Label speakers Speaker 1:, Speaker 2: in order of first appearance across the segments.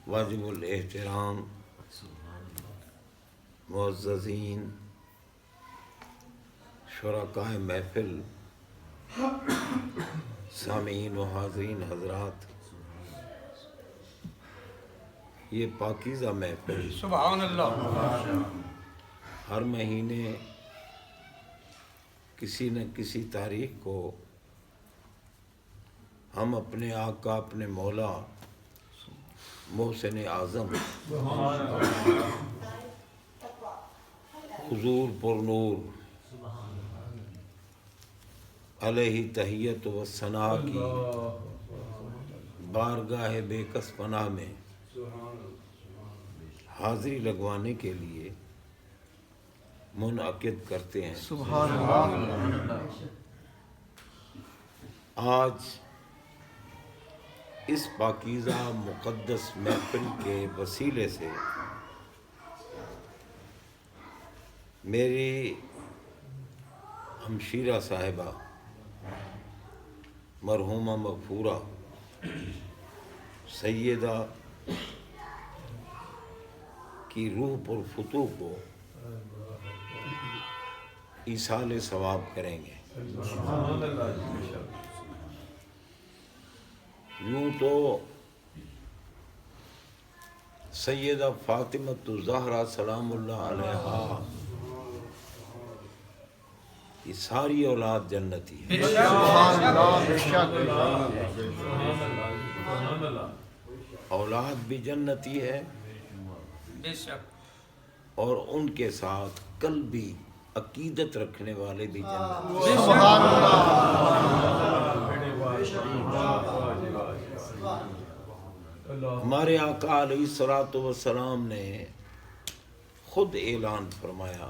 Speaker 1: واجب الاحترام معززین شرکائے محفل سامعین و حاضرین حضرات، یہ پاکیزہ محفل
Speaker 2: سبحان اللہ
Speaker 1: ہر مہینے کسی نہ کسی تاریخ کو ہم اپنے آقا اپنے مولا محسن اعظم حضور پر نور علیہ تحیت و ثنا کی بارگاہ بے کس پناہ میں حاضری لگوانے کے لیے منعقد کرتے ہیں۔
Speaker 3: سبحان اللہ۔
Speaker 1: آج اس پاکیزہ مقدس محفل کے وسیلے سے میری ہمشیرہ صاحبہ مرحومہ مغفورہ سیدہ کی روح پر فتوح کو ایصال ثواب کریں گے۔ یوں تو سیدہ فاطمۃ الزہرا سلام اللہ علیہا کی ساری اولاد جنتی ہے، اولاد بھی جنتی ہے
Speaker 2: بے شک،
Speaker 1: اور ان کے ساتھ قلبی عقیدت رکھنے والے بھی جنتی ہیں۔
Speaker 3: سبحان اللہ۔
Speaker 1: ہمارے آقا علیہ الصلوۃ والسلام نے خود اعلان فرمایا،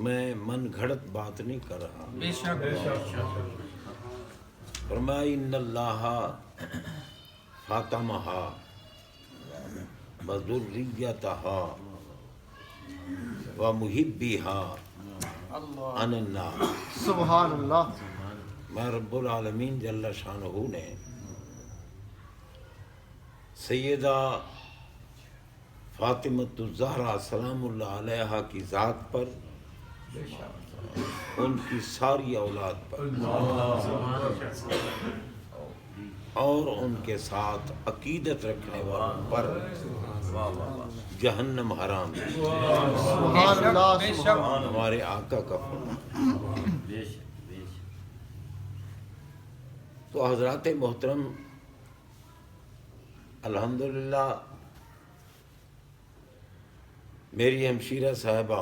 Speaker 1: میں من گھڑت بات نہیں کر رہا،
Speaker 2: بے شک،
Speaker 1: فرمایا ان اللہ فاطمہا وذریتہا ومحبیہا
Speaker 2: اللہ
Speaker 1: عن النار۔
Speaker 3: سبحان اللہ۔
Speaker 1: میں رب العالمین جل شانہ نے سیدہ فاطمۃ الزہرا سلام اللہ علیہا کی ذات پر، ان کی ساری اولاد پر اور ان کے ساتھ عقیدت رکھنے والوں پر جہنم حرام ہے۔
Speaker 3: سبحان اللہ۔
Speaker 2: بے شک،
Speaker 1: ہمارے آقا کا فرمان۔ تو حضرات محترم، الحمدللہ میری ہمشیرہ صاحبہ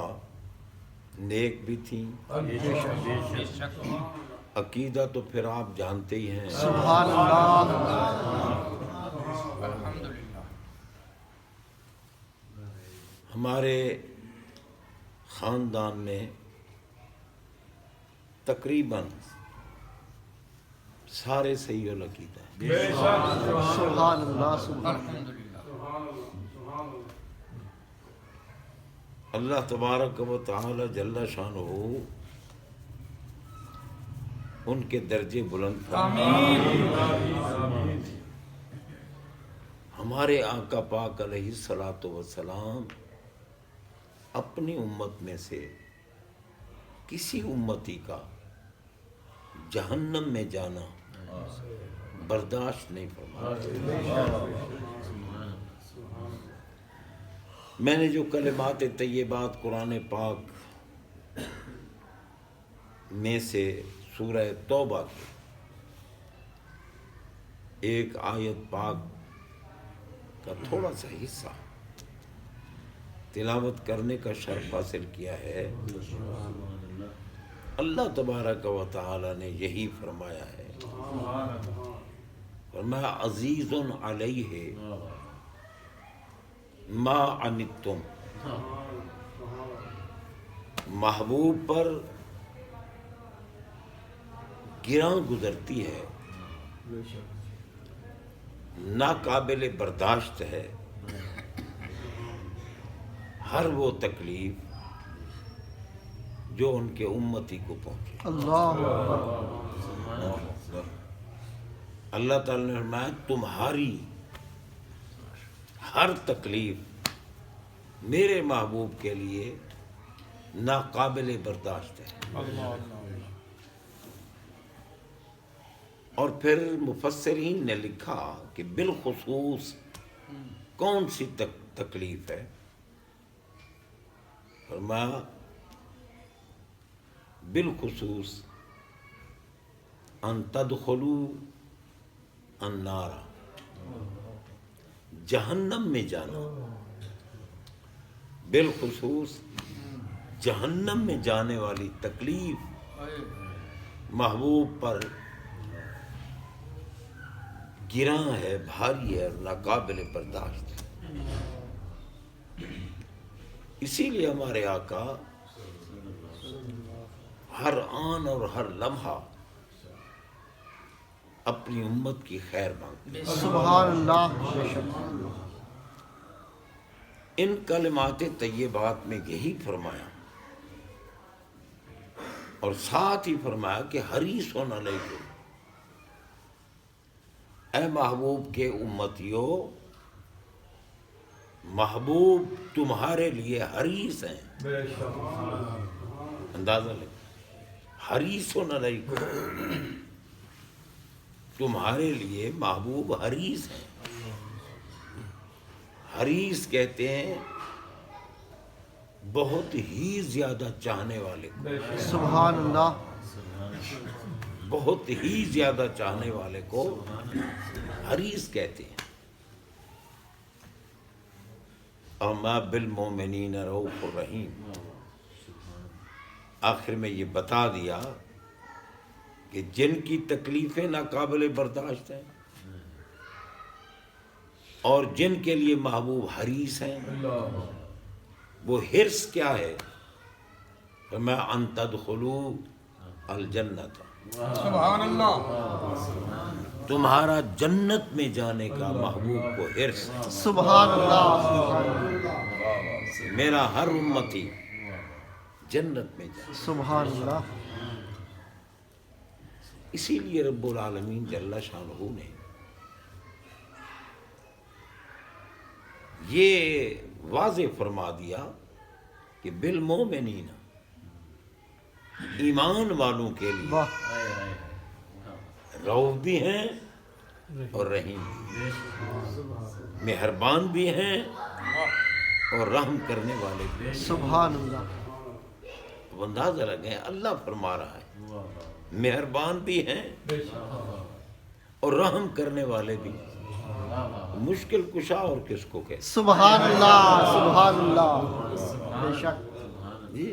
Speaker 1: نیک بھی تھیں،
Speaker 2: بے شک،
Speaker 1: عقیدہ تو پھر آپ جانتے ہی ہیں،
Speaker 3: سبحان اللہ۔
Speaker 2: الحمدللہ،
Speaker 1: ہمارے خاندان میں تقریباً سارے صحیح العقیدہ ہیں۔
Speaker 3: سبحان اللہ۔ سبحان
Speaker 2: الحمدللہ،
Speaker 1: اللہ تبارک و تعالی جل شانہ ان کے درجے بلند فرمائے۔ ہمارے آقا پاک علیہ الصلوۃ والسلام اپنی امت میں سے کسی امتی کا جہنم میں جانا برداشت نہیں فرمایا۔ میں نے جو کلمات طیبات قرآن پاک میں سے سورہ توبہ کی ایک آیت پاک کا تھوڑا سا حصہ تلاوت کرنے کا شرف حاصل کیا ہے، اللہ تبارک و تعالی نے یہی فرمایا ہے، فرمایا عزیز علیہ ما عنتم، محبوب پر گراں گزرتی ہے، ناقابل برداشت ہے ہر وہ تکلیف جو ان کے امتی کو پہنچے۔
Speaker 3: اللہ۔
Speaker 1: اللہ تعالیٰ نے فرمایا تمہاری ہر تکلیف میرے محبوب کے لیے ناقابل برداشت ہے۔ اور پھر مفسرین نے لکھا کہ بالخصوص کون سی تکلیف ہے؟ فرمایا بالخصوص ان تدخلوا النار، جہنم میں جانا، بالخصوص جہنم میں جانے والی تکلیف محبوب پر گراں ہے، بھاری ہے اور ناقابل برداشت ہے۔ اسی لیے ہمارے آقا ہر آن اور ہر لمحہ اپنی امت کی خیر مانگتے ہیں۔
Speaker 3: سبحان اللہ، بے شک
Speaker 1: ان کلمات طیبات میں یہی فرمایا، اور ساتھ ہی فرمایا کہ حریص علیکم، اے محبوب کے امتیوں، محبوب تمہارے لیے حریص ہیں۔ اندازہ لیں، حریص علیکم، تمہارے لیے محبوب حریص ہیں۔ حریص کہتے ہیں بہت ہی زیادہ چاہنے والے کو،
Speaker 3: سبحان اللہ،
Speaker 1: بہت ہی زیادہ چاہنے والے کو حریص کہتے ہیں۔ اما بالمومنین رؤوف الرحیم، آخر میں یہ بتا دیا کہ جن کی تکلیفیں ناقابل برداشت ہیں اور جن کے لیے محبوب حریص ہیں، وہ حرص کیا ہے؟ میں ان تدخلوا الجنت،
Speaker 2: سبحان اللہ،
Speaker 1: تمہارا جنت میں جانے کا محبوب کو حرص ہے۔
Speaker 3: سبحان اللہ،
Speaker 1: میرا ہر امتی جنت میں جائے۔
Speaker 3: سبحان اللہ،
Speaker 1: اسی لیے رب العالمین جل شانہ نے یہ واضح فرما دیا کہ بالمومنین، ایمان والوں کے لیے
Speaker 3: واہ،
Speaker 1: رؤوف بھی ہیں اور رحیم بھی، مہربان بھی ہیں اور رحم کرنے والے بھی۔
Speaker 3: سبحان اللہ،
Speaker 1: اب اندازہ لگیں، اللہ فرما رہا ہے مہربان بھی ہیں اور رحم کرنے والے بھی، مشکل کشا اور کس کو کہتے
Speaker 3: سبحان اللہ، سبحان اللہ، بے شک
Speaker 1: جی؟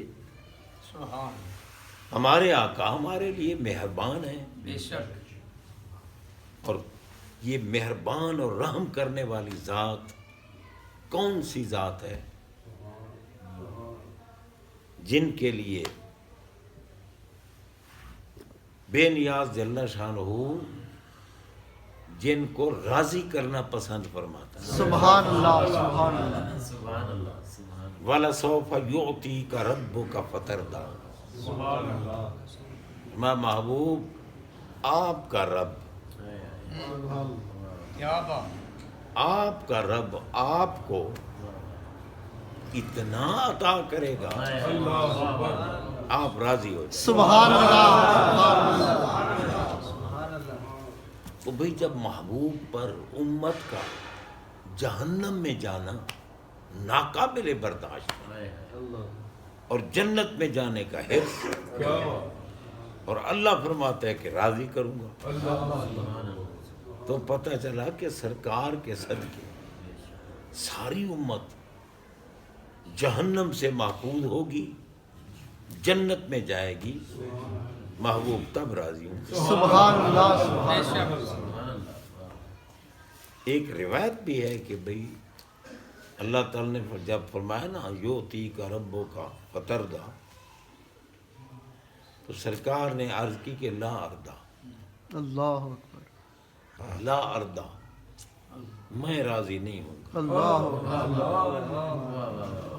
Speaker 2: سبحان،
Speaker 1: ہمارے آقا ہمارے لیے مہربان ہیں،
Speaker 2: بے شک،
Speaker 1: اور یہ مہربان اور رحم کرنے والی ذات کون سی ذات ہے؟ جن کے لیے بے نیاز جل شانہ جن کو راضی کرنا پسند فرماتا ہے۔
Speaker 3: سبحان اللہ، سبحان اللہ،
Speaker 1: وَلَسَوْفَ يُعْطِيكَ رَبُّكَ فَتَرْضَىٰ، میں محبوب آپ کا رب،
Speaker 2: کیا بات،
Speaker 1: آپ کا رب آپ کو اتنا عطا کرے گا آپ راضی ہو جائیں۔
Speaker 3: سبحان اللہ، سبحان اللہ،
Speaker 1: تو بھئی جب محبوب پر امت کا جہنم میں جانا ناقابل برداشت ہے اور جنت میں جانے کا حرص، اور اللہ فرماتا ہے کہ راضی کروں گا، تو پتہ چلا کہ سرکار کے صدقے ساری امت جہنم سے محفوظ ہوگی، جنت میں جائے گی، محبوب تب راضی ہوں۔
Speaker 3: سبحان اللہ،
Speaker 2: بے
Speaker 3: سبحان
Speaker 2: شک،
Speaker 1: ایک روایت بھی ہے کہ بھئی اللہ تعالیٰ نے جب فرمایا نا یوتی کا ربوں کا فتردہ، تو سرکار نے عرض کی کہ لا اردہ،
Speaker 3: اللہ اکبر،
Speaker 1: لا اردہ، میں راضی نہیں ہوں گا۔
Speaker 3: اللہ اکبر،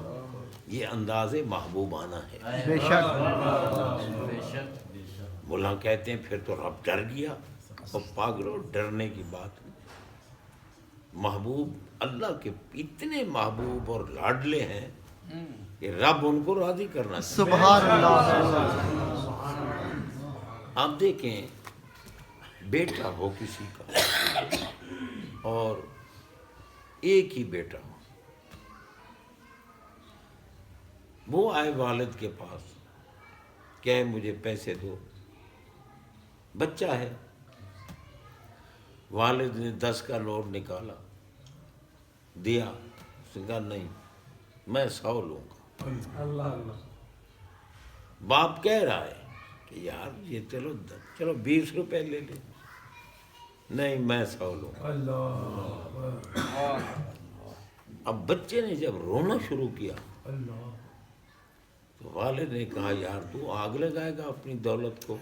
Speaker 1: یہ انداز محبوبانہ ہے۔
Speaker 3: بے شک،
Speaker 1: مولانا کہتے ہیں پھر تو رب ڈر گیا، اور پاگلو ڈرنے کی بات نہیں، محبوب اللہ کے اتنے محبوب اور لاڈلے ہیں کہ رب ان کو راضی کرنا چاہتا
Speaker 3: سبحان اللہ
Speaker 1: ہے۔ آپ دیکھیں بیٹا ہو کسی کا اور ایک ہی بیٹا ہو، وہ آئے والد کے پاس کہ مجھے پیسے دو، بچہ ہے، والد نے 10 کا نوٹ نکالا دیا، اس نے کہا نہیں میں 100 لوں گا۔ باپ کہہ رہا ہے کہ یار یہ چلو 20 روپے لے لے، نہیں میں 100 لوں گا۔ اب بچے نے جب رونا شروع کیا تو والد نے کہا یار تو آگ لگائے گا اپنی دولت کو،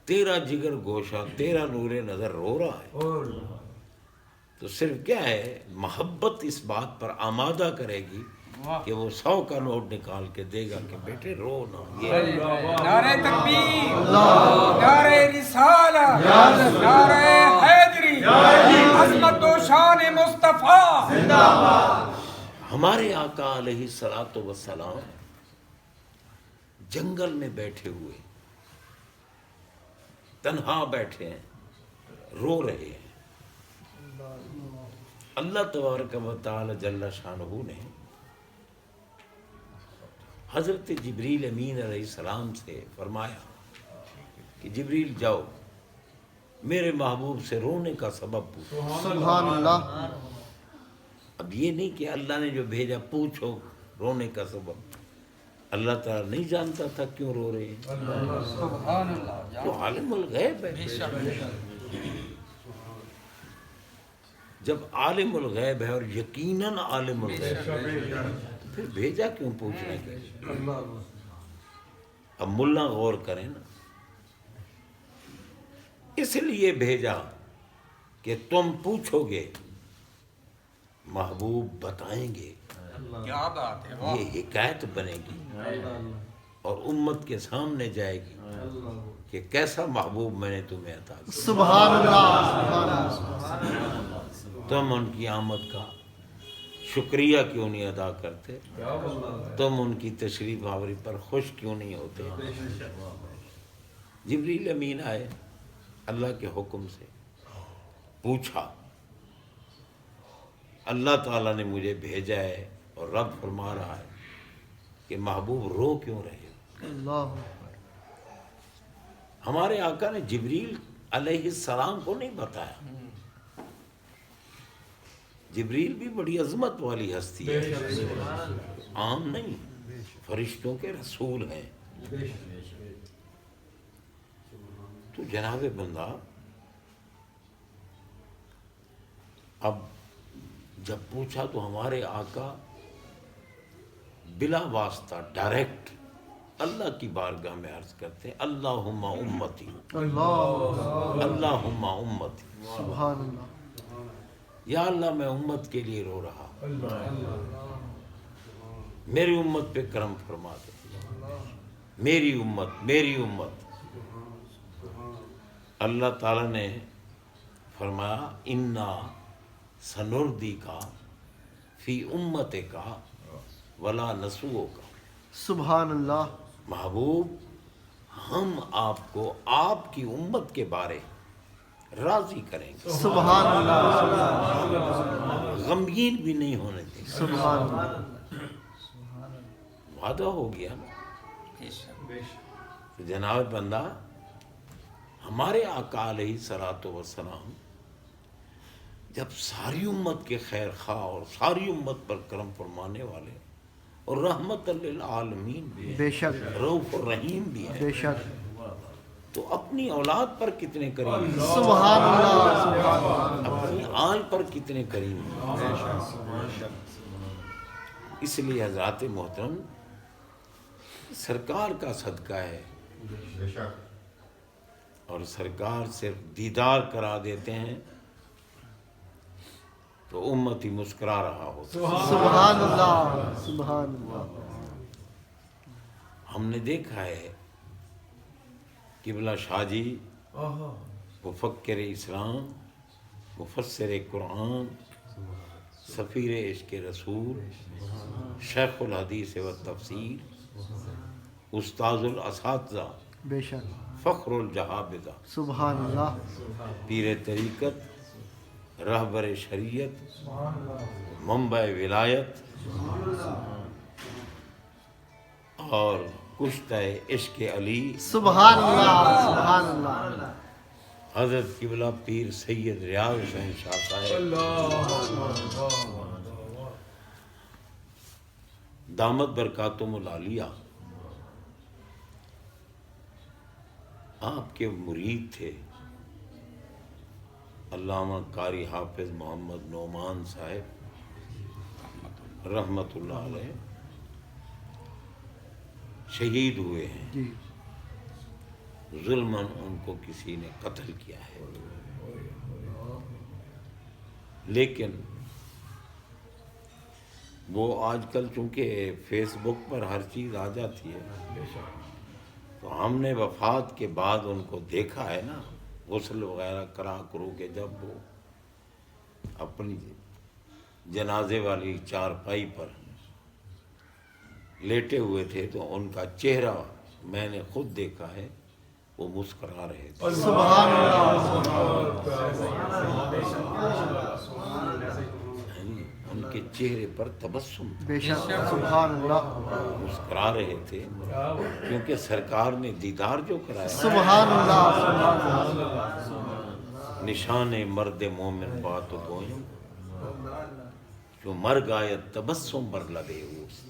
Speaker 1: تیرا جگر گوشہ تیرا نور نظر رو رہا ہے، تو صرف کیا ہے محبت اس بات پر آمادہ کرے گی کہ وہ 100 کا نوٹ نکال کے دے گا کہ بیٹے رو نہ، یہ
Speaker 2: نعرہ تکبیر، نعرہ رسالہ، نعرہ حیدری، عظمت و شان مصطفیٰ۔
Speaker 1: ہمارے آقا علیہ الصلوۃ والسلام جنگل میں بیٹھے ہوئے تنہا بیٹھے ہیں، رو رہے ہیں، اللہ تبارک و تعالی جل شانہ نے حضرت جبریل امین علیہ السلام سے فرمایا کہ جبریل جاؤ میرے محبوب سے رونے کا سبب پوچھو۔
Speaker 3: سبحان اللہ
Speaker 1: اب یہ نہیں کہ اللہ نے جو بھیجا پوچھو رونے کا سبب، اللہ تعالیٰ نہیں جانتا تھا کیوں رو رہے ہیں،
Speaker 2: سبحان اللہ،
Speaker 1: تو عالم الغیب ہے۔ جب عالم الغیب ہے اور یقیناً عالم الغیب ہے تو پھر بھیجا کیوں پوچھنے کے لیے؟ اب ملا غور کریں نا، اس لیے بھیجا کہ تم پوچھو گے محبوب بتائیں گے،
Speaker 2: کیا بات ہے، واہ۔
Speaker 1: یہ حکایت بنے گی اور امت کے سامنے جائے گی کہ کیسا محبوب میں نے تمہیں عطا کیا،
Speaker 3: سبحان اللہ سبحان اللہ
Speaker 1: تم ان کی آمد کا شکریہ کیوں نہیں ادا کرتے، تم ان کی تشریف آوری پر خوش کیوں نہیں ہوتے۔ جبریل امین آئے اللہ کے حکم سے، پوچھا اللہ تعالیٰ نے مجھے بھیجا ہے اور رب فرما رہا ہے کہ محبوب رو کیوں رہے ہو۔
Speaker 3: اللہ
Speaker 1: ہمارے آقا نے جبریل علیہ السلام کو نہیں بتایا، جبریل بھی بڑی عظمت والی ہستی ہے، عام نہیں، فرشتوں کے رسول ہیں۔ تو جناب بندہ اب جب پوچھا تو ہمارے آقا بلا واسطہ ڈائریکٹ اللہ کی بارگاہ میں عرض کرتے ہیں اللہم امتی،
Speaker 3: اللہ
Speaker 1: اللہم امتی،
Speaker 3: سبحان اللہ
Speaker 1: یا اللہ میں امت کے لیے رو رہا ہوں، میری امت پہ کرم فرما دے، میری امت میری امت۔ اللہ تعالیٰ نے فرمایا انا سنردی کا فی امت کا ولا نسو کا،
Speaker 3: سبحان اللہ
Speaker 1: محبوب ہم آپ کو آپ کی امت کے بارے راضی کریں گے،
Speaker 3: سبحان اللہ
Speaker 1: غمگین بھی نہیں ہونے دیں گے۔
Speaker 3: سبحان اللہ
Speaker 1: وعدہ ہو گیا نا۔ تو جناب بندہ ہمارے آقا علیہ الصلوۃ والسلام جب ساری امت کے خیر خواہ اور ساری امت پر کرم فرمانے والے اور رحمت للعالمین بھی ہیں،
Speaker 3: بے شک
Speaker 1: رؤوف الرحیم بھی ہیں،
Speaker 3: بے شک
Speaker 1: تو اپنی اولاد پر کتنے کریم ہیں،
Speaker 3: سبحان اللہ سبحان اللہ
Speaker 1: اپنی آل پر کتنے کریم ہیں۔ اس لیے حضرات محترم سرکار کا صدقہ ہے، اور سرکار صرف دیدار کرا دیتے ہیں تو امت ہی مسکرا رہا ہوتا ہے۔
Speaker 3: سبحان اللہ سبحان اللہ
Speaker 1: ہم نے دیکھا ہے قبلہ شاہ جی مفکر اسلام مفسر قرآن، سفیر عشق رسول، شیخ الحدیث و تفسیر، استاذ الاساتذہ،
Speaker 3: بے شک
Speaker 1: فخر الجہابذہ،
Speaker 3: سبحان اللہ
Speaker 1: پیر طریقت، رہبر شریعت، منبع ولایت اور کشتہ عشق علی،
Speaker 3: سبحان اللہ سبحان اللہ
Speaker 1: حضرت قبلہ پیر سید ریاض حسین شاہ صاحب دامت برکاتہم العالیہ آپ کے مرید تھے علامہ قاری حافظ محمد نعمان صاحب رحمت اللہ علیہ، شہید ہوئے ہیں،
Speaker 3: جی
Speaker 1: ظلماً ان کو کسی نے قتل کیا ہے، لیکن وہ آج کل چونکہ فیس بک پر ہر چیز آ جاتی ہے، تو ہم نے وفات کے بعد ان کو دیکھا ہے نا، غسل وغیرہ کرا کرو کے جب وہ اپنی جنازے والی چارپائی پر لیٹے ہوئے تھے تو ان کا چہرہ میں نے خود دیکھا ہے، وہ مسکرا رہے تھے،
Speaker 3: سبحان اللہ
Speaker 1: ان کے چہرے پر تبسم تھا،
Speaker 3: بے شک سبحان اللہ
Speaker 1: مسکرا رہے تھے، کیونکہ سرکار نے دیدار جو کرایا،
Speaker 3: سبحان اللہ سبحان اللہ
Speaker 1: نشان مرد مومن بات گوئم جو مر گایت تبسم بر لبے اوست۔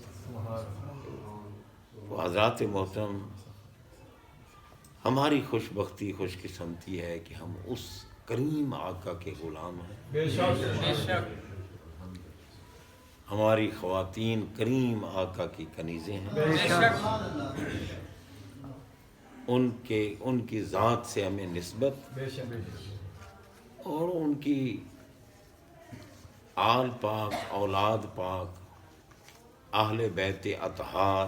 Speaker 1: تو حضرات محترم، ہماری خوش بختی خوش قسمتی ہے کہ ہم اس کریم آقا کے غلام ہیں،
Speaker 2: بے شک
Speaker 1: ہماری خواتین کریم آقا کی کنیزیں ہیں،
Speaker 3: بے شک
Speaker 1: ان کی ذات سے ہمیں نسبت اور ان کی آل پاک، اولاد پاک، اہل بیت اطہار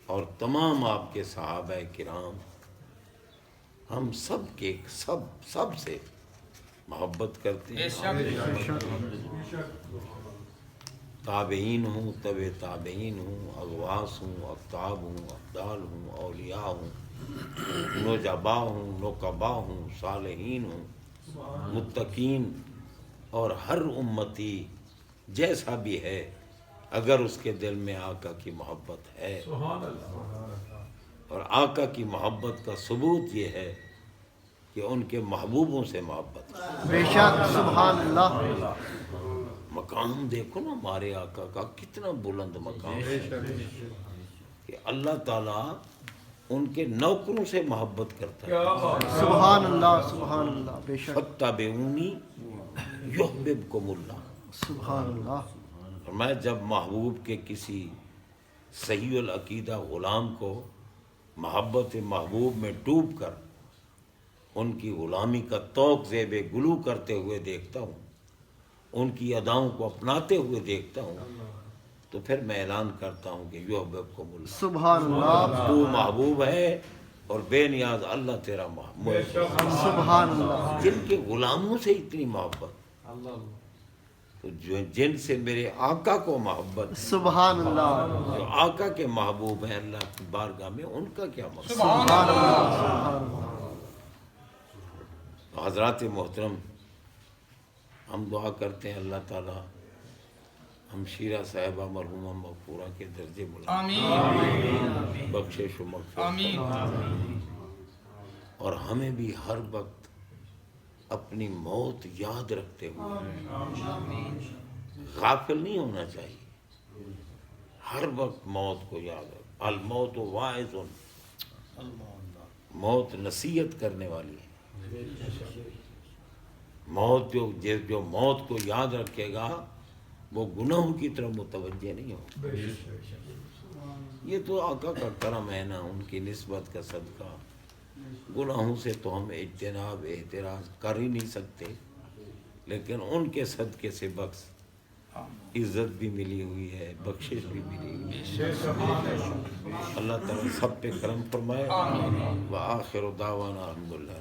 Speaker 1: اور تمام آپ کے صحابہ کرام، ہم سب کے سب سے محبت کرتے ہیں، تابعین ہوں، تبع تابعین ہوں، اغواس ہوں، اقطاب ہوں، افضال ہوں، اولیاء ہوں، نجبا ہوں، نقبا ہوں، صالحین ہوں، متقین، اور ہر امتی جیسا بھی ہے، اگر اس کے دل میں آقا کی محبت ہے، اور آقا کی محبت کا ثبوت یہ ہے کہ ان کے محبوبوں سے محبت ہے۔
Speaker 3: بے شک سبحان اللہ
Speaker 1: مقام دیکھو نا ہمارے آقا کا کتنا بلند مقام ہے کہ اللہ تعالیٰ ان کے نوکروں سے محبت کرتا ہے،
Speaker 3: سبحان اللہ بے شک
Speaker 1: فاتبعونی یحببکم اللہ۔
Speaker 3: سبحان اللہ
Speaker 1: اور میں جب محبوب کے کسی صحیح العقیدہ غلام کو محبت محبوب میں ڈوب کر ان کی غلامی کا طوق زیب گلو کرتے ہوئے دیکھتا ہوں، ان کی اداؤں کو اپناتے ہوئے دیکھتا ہوں، تو پھر میں اعلان کرتا ہوں کہ یحببکم اللہ،
Speaker 3: سبحان اللہ
Speaker 1: تو محبوب ہے اور بے نیاز اللہ تیرا محبوب،
Speaker 3: سبحان اللہ
Speaker 1: جن کے غلاموں سے اتنی محبت، تو جن سے میرے آقا کو محبت،
Speaker 3: سبحان اللہ
Speaker 1: جو آقا کے محبوب ہیں اللہ کی بارگاہ میں، ان کا کیا مقصد؟
Speaker 3: سبحان اللہ
Speaker 1: تو حضرات محترم، ہم دعا کرتے ہیں اللہ تعالیٰ ہمشیرہ صاحبہ مرحومہ مغفورہ کے درجے بلند،
Speaker 2: آمین
Speaker 1: بخشش و مغفرت،
Speaker 2: آمین
Speaker 1: اور ہمیں بھی ہر وقت اپنی موت یاد رکھتے ہوئے غافل نہیں ہونا چاہیے، ہر وقت موت کو یاد رکھ، الموت واعظ، موت نصیحت کرنے والی ہے، موت جو موت کو یاد رکھے گا وہ گناہوں کی طرف متوجہ نہیں ہوگا۔ یہ تو آقا کا کرم ہے نا، ان کی نسبت کا صدقہ، گناہوں سے تو ہم اجتناب احتراز کر ہی نہیں سکتے، لیکن ان کے صدقے سے بخش عزت بھی ملی ہوئی ہے، بخشش بھی ملی ہوئی ہے۔ اللہ تعالیٰ سب پہ کرم فرمائے۔ وآخر دعوانا الحمدللہ۔